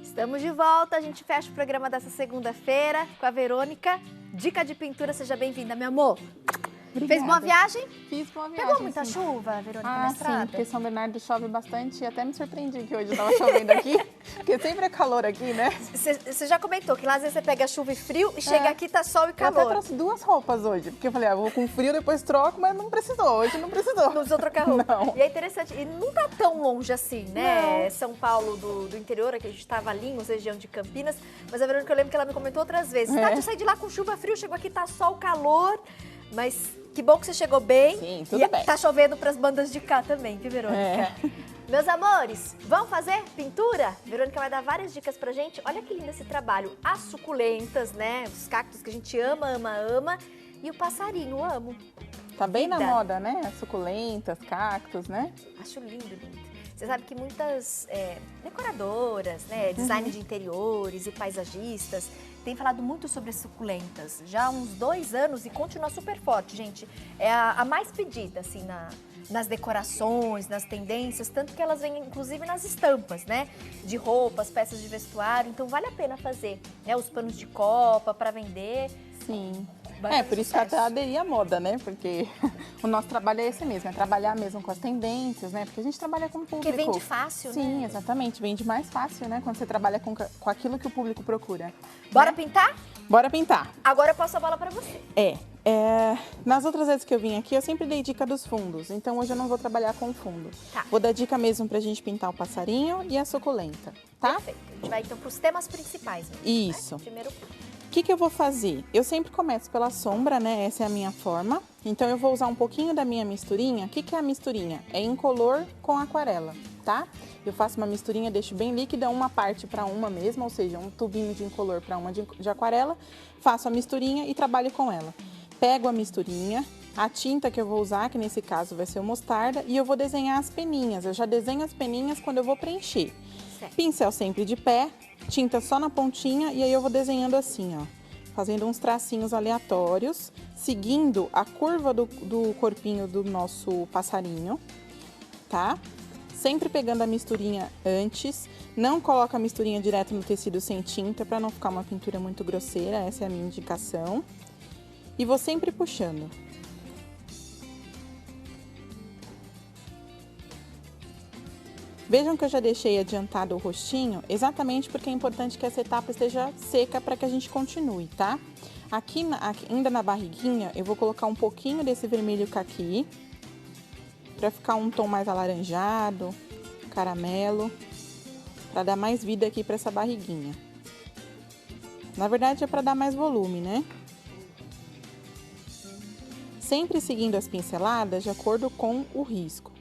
Estamos de volta, a gente fecha o programa dessa segunda-feira com a Verônica. Dica de pintura, seja bem-vinda, meu amor. Obrigada. Fez boa viagem? Fiz boa viagem. Pegou muita sim. chuva, Verônica, na Sim, estrada? porque São Bernardo chove bastante e até me surpreendi que hoje estava chovendo aqui, porque sempre é calor aqui, né? Você já comentou que lá às vezes você pega chuva e frio e chega aqui tá sol e Eu calor. até trouxe 2 roupas hoje, porque eu falei, vou com frio, depois troco, mas não precisou, hoje não precisou. Não precisou trocar roupa. Não. E é interessante, e não tá tão longe assim, né? Não. São Paulo do interior, aqui a gente tava ali, em região de Campinas, mas a Verônica, eu lembro que ela me comentou outras vezes. Tati, eu saí de lá com chuva, frio, chegou aqui, tá sol, calor, mas que bom que você chegou bem. Sim, tudo e bem. Tá chovendo pras bandas de cá também, viu, Verônica? Meus amores, vamos fazer pintura? Verônica vai dar várias dicas pra gente. Olha que lindo esse trabalho. As suculentas, né? Os cactos que a gente ama, ama, ama. E o passarinho, amo. Tá bem na Vida. moda, né? As suculentas, cactos, né? Acho lindo, lindo. Você sabe que muitas decoradoras, né, design de interiores e paisagistas têm falado muito sobre as suculentas. Já há uns 2 anos e continua super forte, gente. É a mais pedida, assim, nas decorações, nas tendências, tanto que elas vêm, inclusive, nas estampas, né? De roupas, peças de vestuário. Então, vale a pena fazer, né? Os panos de copa para vender. Sim. Vai fazer Por isso que eu sucesso. até aderi à moda, né? Porque o nosso trabalho é esse mesmo, é trabalhar mesmo com as tendências, né? Porque a gente trabalha com o público. Porque vende fácil, Sim, né? exatamente. Vende mais fácil, né? Quando você trabalha com aquilo que o público procura. Bora pintar? Bora pintar. Agora eu passo a bola para você. Nas outras vezes que eu vim aqui, eu sempre dei dica dos fundos. Então, hoje eu não vou trabalhar com fundo. Tá. Vou dar dica mesmo pra gente pintar o passarinho e a suculenta, tá? Perfeito. A gente vai, então, para os temas principais mesmo, Isso. né? Primeiro, O que eu vou fazer? Eu sempre começo pela sombra, né? Essa é a minha forma. Então, eu vou usar um pouquinho da minha misturinha. O que é a misturinha? É incolor com aquarela, tá? Eu faço uma misturinha, deixo bem líquida, uma parte para uma mesma, ou seja, um tubinho de incolor para uma de aquarela. Faço a misturinha e trabalho com ela. Pego a misturinha, a tinta que eu vou usar, que nesse caso vai ser o mostarda, e eu vou desenhar as peninhas. Eu já desenho as peninhas quando eu vou preencher. certo. Pincel sempre de pé, tinta só na pontinha e aí eu vou desenhando assim, ó. Fazendo uns tracinhos aleatórios, seguindo a curva do corpinho do nosso passarinho, tá? Sempre pegando a misturinha antes. Não coloca a misturinha direto no tecido sem tinta para não ficar uma pintura muito grosseira, essa é a minha indicação. E vou sempre puxando. Vejam que eu já deixei adiantado o rostinho, exatamente porque é importante que essa etapa esteja seca para que a gente continue, tá? Aqui, ainda na barriguinha, eu vou colocar um pouquinho desse vermelho caqui, para ficar um tom mais alaranjado, caramelo, para dar mais vida aqui para essa barriguinha. Na verdade, é para dar mais volume, né? Sempre seguindo as pinceladas de acordo com o risco.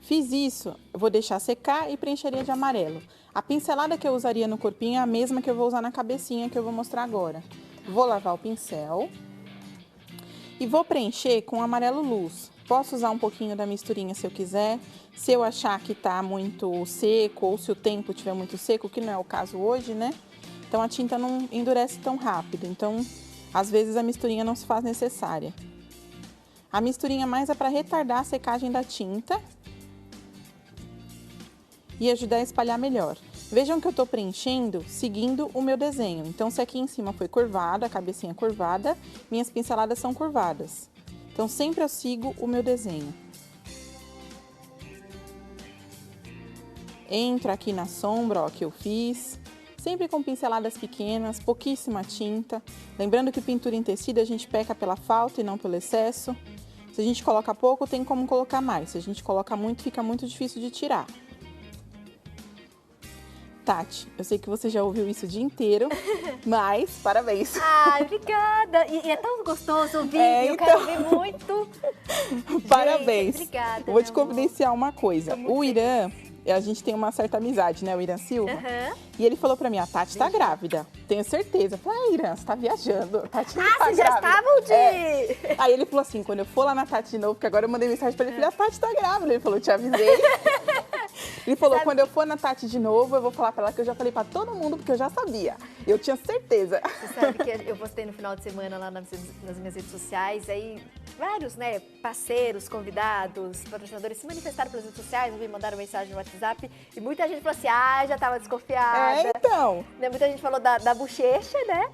Fiz isso, eu vou deixar secar e preencheria de amarelo. A pincelada que eu usaria no corpinho é a mesma que eu vou usar na cabecinha, que eu vou mostrar agora. Vou lavar o pincel e vou preencher com amarelo luz. Posso usar um pouquinho da misturinha se eu quiser. Se eu achar que tá muito seco ou se o tempo estiver muito seco, que não é o caso hoje, né? Então a tinta não endurece tão rápido. Então, às vezes a misturinha não se faz necessária. A misturinha mais é para retardar a secagem da tinta e ajudar a espalhar melhor. Vejam que eu tô preenchendo seguindo o meu desenho. Então, se aqui em cima foi curvado, a cabecinha curvada, minhas pinceladas são curvadas. Então, sempre eu sigo o meu desenho. Entro aqui na sombra, ó, que eu fiz. Sempre com pinceladas pequenas, pouquíssima tinta. Lembrando que pintura em tecido a gente peca pela falta e não pelo excesso. Se a gente coloca pouco, tem como colocar mais. Se a gente coloca muito, fica muito difícil de tirar. Tati, eu sei que você já ouviu isso o dia inteiro, mas parabéns. Ai, obrigada. E é tão gostoso ouvir, eu então. quero ouvir muito. Parabéns. Gente, obrigada. Eu vou te meu amor. confidenciar uma coisa. Tô muito O Irã, a gente tem uma certa amizade, né? O Irã Silva. Aham. E ele falou pra mim, a Tati tá grávida. Tenho certeza. Eu falei, Irã, você tá viajando. A Tati não tá Vocês já grávida. estavam de... Aí ele falou assim, quando eu for lá na Tati de novo, porque agora eu mandei mensagem pra ele, falei, a Tati tá grávida. Ele falou, te avisei. Ele falou, quando eu for na Tati de novo, eu vou falar pra ela que eu já falei pra todo mundo, porque eu já sabia. Eu tinha certeza. Você sabe que eu postei no final de semana lá nas minhas redes sociais, aí vários, né, parceiros, convidados, patrocinadores se manifestaram pelas redes sociais, me mandaram mensagem no WhatsApp e muita gente falou assim, já estava desconfiada. Então. Né, muita gente falou da bochecha, né?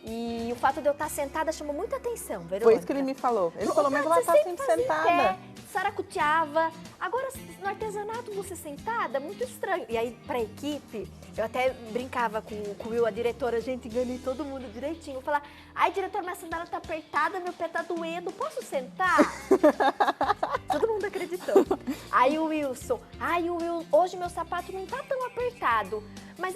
E o fato de eu estar sentada chamou muita atenção, Verônica. Foi isso que ele me falou. Ele falou, mas ela tá sempre sentada. Saracuteava. Agora, no artesanato, você sentada, muito estranho. E aí, pra equipe, eu até brincava com o Will, a diretora, gente, enganei todo mundo direitinho. Eu falava, ai, diretor, minha sandália tá apertada, meu pé tá doendo, posso sentar? Todo mundo acreditou. Aí o Wilson, hoje meu sapato não tá tão apertado. Mas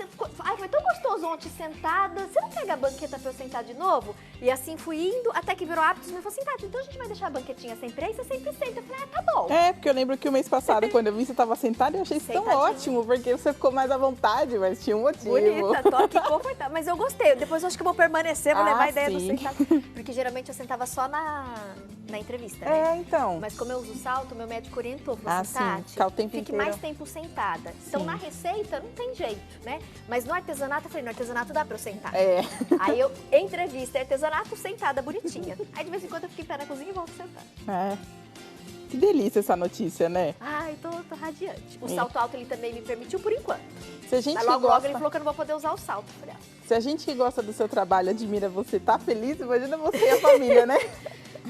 foi tão gostoso ontem sentada. Você não pega a banqueta pra eu sentar de novo? E assim fui indo, até que virou hábito. E me falou assim, Tati, então a gente vai deixar a banquetinha sempre aí, você sempre senta. Eu falei, tá bom. Porque eu lembro que o mês passado, quando eu vi você tava sentada, eu achei isso tão ótimo, porque você ficou mais à vontade, mas tinha um motivo. Bonita, tô aqui confortável. Mas eu gostei. Depois eu acho que eu vou permanecer, vou levar a ideia do sentado. Porque geralmente eu sentava só na entrevista, né? Então. Mas como eu uso salto, meu médico orientou, falou assim, Tati, ficar o tempo fique inteiro mais tempo sentada. Então, na receita, não tem jeito, né? Mas no artesanato, eu falei, no artesanato dá pra eu sentar. Aí eu, entrevista, artesanato, sentada, bonitinha. Aí de vez em quando eu fico em pé na cozinha e volto a sentar. Que delícia essa notícia, né? Ai, tô radiante. O salto alto ele também me permitiu por enquanto. Se a gente Mas logo ele falou que eu não vou poder usar o salto. Eu falei, Se a gente que gosta do seu trabalho admira você, tá feliz, imagina você e a família, né?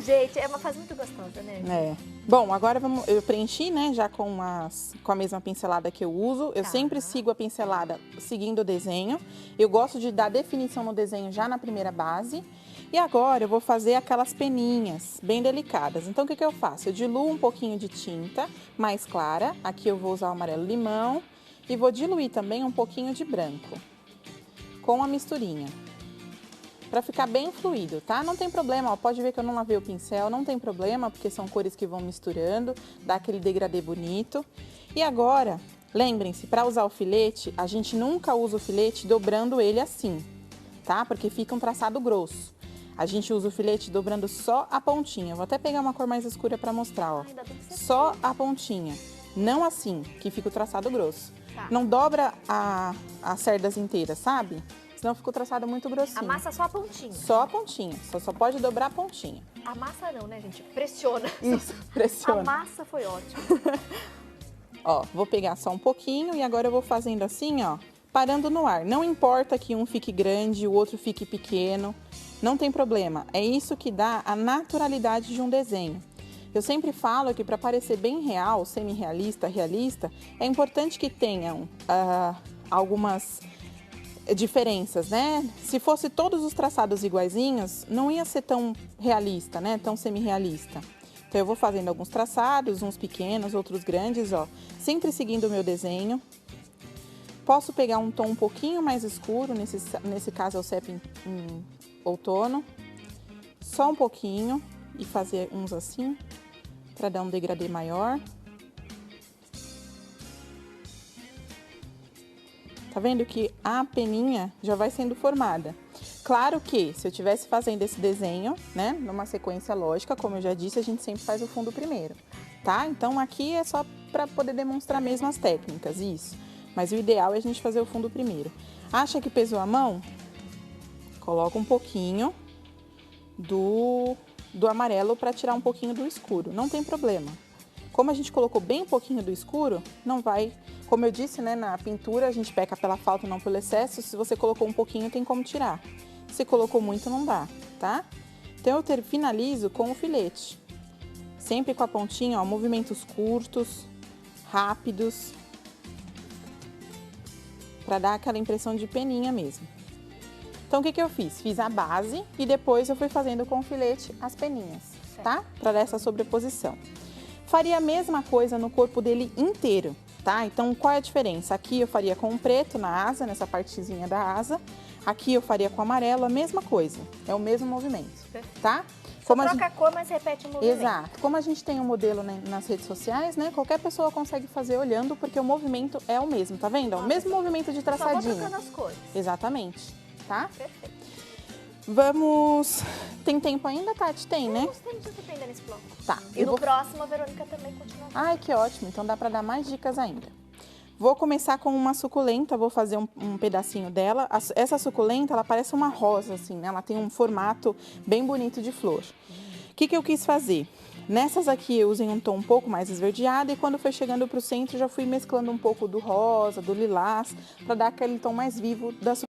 Gente, é uma fase muito gostosa, né? Bom, agora eu preenchi, né, já com a mesma pincelada que eu uso. Eu sempre sigo a pincelada seguindo o desenho. Eu gosto de dar definição no desenho já na primeira base. E agora eu vou fazer aquelas peninhas bem delicadas. Então, o que eu faço? Eu diluo um pouquinho de tinta mais clara. Aqui eu vou usar o amarelo limão. E vou diluir também um pouquinho de branco com a misturinha. Pra ficar bem fluido, tá? Não tem problema, ó, pode ver que eu não lavei o pincel, não tem problema, porque são cores que vão misturando, dá aquele degradê bonito. E agora, lembrem-se, para usar o filete, a gente nunca usa o filete dobrando ele assim, tá? Porque fica um traçado grosso. A gente usa o filete dobrando só a pontinha. Vou até pegar uma cor mais escura para mostrar, ó. Só a pontinha, não assim, que fica o traçado grosso. Tá. Não dobra as cerdas inteiras, sabe? Senão fica o traçado muito grossinho. Amassa só a pontinha. Só a pontinha. Só pode dobrar a pontinha. Amassa não, né, gente? Pressiona. Isso, pressiona. A massa foi ótimo. Ó, vou pegar só um pouquinho e agora eu vou fazendo assim, ó, parando no ar. Não importa que um fique grande e o outro fique pequeno. Não tem problema. É isso que dá a naturalidade de um desenho. Eu sempre falo que para parecer bem real, semi-realista, realista, é importante que tenham algumas diferenças, né? Se fosse todos os traçados iguaizinhos, não ia ser tão realista, né? Tão semi-realista. Então eu vou fazendo alguns traçados, uns pequenos, outros grandes, ó, sempre seguindo o meu desenho. Posso pegar um tom um pouquinho mais escuro, nesse caso é o CEP em outono, só um pouquinho e fazer uns assim, para dar um degradê maior. Tá vendo que a peninha já vai sendo formada. Claro que se eu estivesse fazendo esse desenho, né, numa sequência lógica, como eu já disse, a gente sempre faz o fundo primeiro, tá? Então aqui é só para poder demonstrar mesmo as técnicas, isso. Mas o ideal é a gente fazer o fundo primeiro. Acha que pesou a mão? Coloca um pouquinho do amarelo para tirar um pouquinho do escuro, não tem problema. Como a gente colocou bem pouquinho do escuro, não vai... Como eu disse, né, na pintura a gente peca pela falta, não pelo excesso. Se você colocou um pouquinho, tem como tirar. Se colocou muito, não dá, tá? Então eu finalizo com o filete. Sempre com a pontinha, ó, movimentos curtos, rápidos. Pra dar aquela impressão de peninha mesmo. Então o que eu fiz? Fiz a base e depois eu fui fazendo com o filete as peninhas, tá? Pra dar essa sobreposição. Faria a mesma coisa no corpo dele inteiro, tá? Então, qual é a diferença? Aqui eu faria com o preto na asa, nessa partezinha da asa. Aqui eu faria com o amarelo, a mesma coisa. É o mesmo movimento, tá? Só troca a cor, mas repete o movimento. Exato. Como a gente tem um modelo nas redes sociais, né? Qualquer pessoa consegue fazer olhando, porque o movimento é o mesmo, tá vendo? O mesmo movimento de traçadinho. Só vou trocando as cores. Exatamente, tá? Perfeito. Vamos... Tem tempo ainda, Tati? Tem, né? Temos tempo ainda nesse bloco. Tá. E no próximo a Verônica também continua. Ai, que ótimo. Então dá pra dar mais dicas ainda. Vou começar com uma suculenta, vou fazer um pedacinho dela. Essa suculenta, ela parece uma rosa, assim, né? Ela tem um formato bem bonito de flor. O que eu quis fazer? Nessas aqui eu usei um tom um pouco mais esverdeado e quando foi chegando para o centro já fui mesclando um pouco do rosa, do lilás, para dar aquele tom mais vivo das